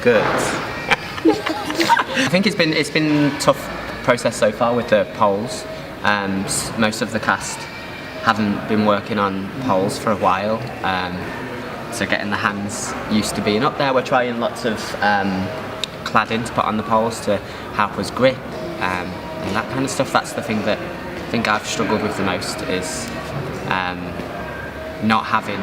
Good. I think it's been tough process so far with the poles. Most of the cast haven't been working on poles for a while, so getting the hands used to being up there. We're trying lots of cladding to put on the poles to help us grip and that kind of stuff. That's the thing that I think I've struggled with the most, is not having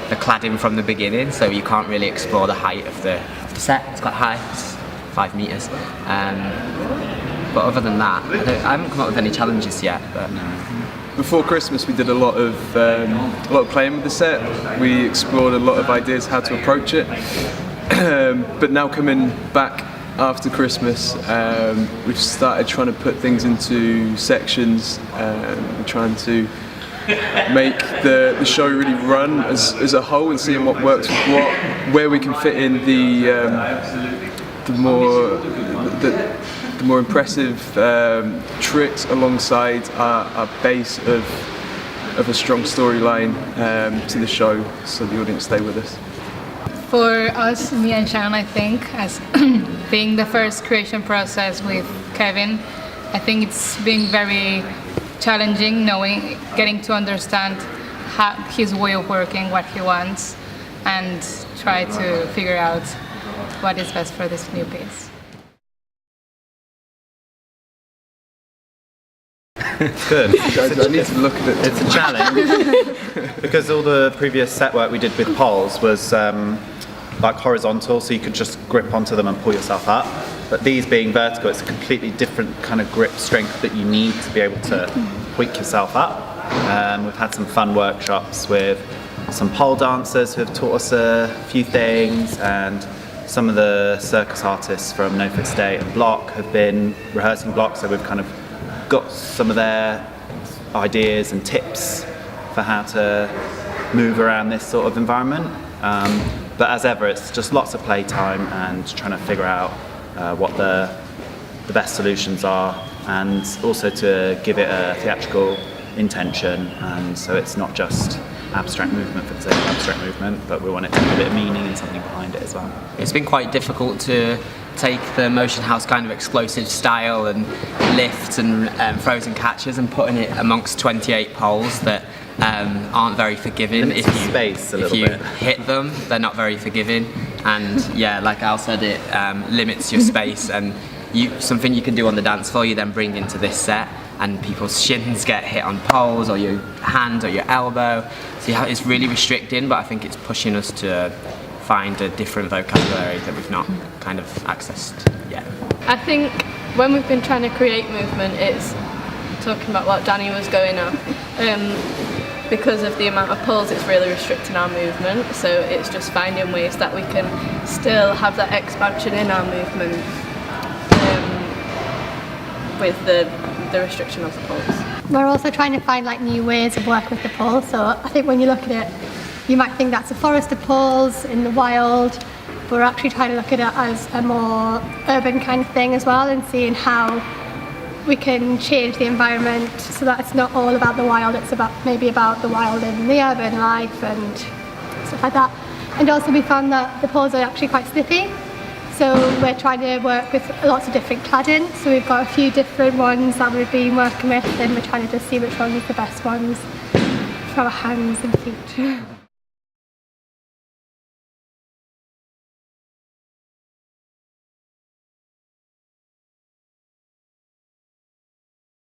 the cladding from the beginning, so you can't really explore the height of the set. It's quite high, it's 5 metres. But other than that, I haven't come up with any challenges yet. But before Christmas, we did a lot of playing with the set. We explored a lot of ideas how to approach it. But now coming back after Christmas, we've started trying to put things into sections, trying to make the show really run as a whole, and seeing what works with what, where we can fit in the more impressive tricks alongside our base of a strong storyline to the show, so the audience stay with us. For us, me and Shannon, I think, as being the first creation process with Kevin, I think it's been very challenging getting to understand his way of working, what he wants, and try to figure out what is best for this new piece. Good. I need to look at it. It's a challenge because all the previous set work we did with poles was like horizontal, so you could just grip onto them and pull yourself up. But these being vertical, it's a completely different kind of grip strength that you need to be able to tweak yourself up. We've had some fun workshops with some pole dancers who have taught us a few things, and some of the circus artists from No Fixed Day and Block have been rehearsing Block, so we've kind of got some of their ideas and tips for how to move around this sort of environment. But as ever, it's just lots of playtime and trying to figure out what the best solutions are, and also to give it a theatrical intention, and so it's not just abstract movement for the sake of abstract movement, but we want it to have a bit of meaning and something behind it as well. it's been quite difficult to take the Motion House kind of explosive style and lifts and frozen catches and putting it amongst 28 poles that aren't very forgiving. Limits If you, space a if little you bit. hit them, they're not very forgiving. And yeah, like Al said, it limits your space, and something you can do on the dance floor you then bring into this set, and people's shins get hit on poles, or your hand or your elbow. So it's really restricting, but I think it's pushing us to find a different vocabulary that we've not kind of accessed yet. I think when we've been trying to create movement, it's talking about what Danny was going on. Because of the amount of poles, it's really restricting our movement, so it's just finding ways that we can still have that expansion in our movement with the restriction of the poles. We're also trying to find like new ways of working with the poles, so I think when you look at it, you might think that's a forest of poles in the wild, but we're actually trying to look at it as a more urban kind of thing as well, and seeing how we can change the environment so that it's not all about the wild, it's maybe about the wild in the urban life and stuff like that. And also we found that the poles are actually quite slippy, so we're trying to work with lots of different cladding. So we've got a few different ones that we've been working with, and we're trying to just see which one is the best ones for our hands and feet.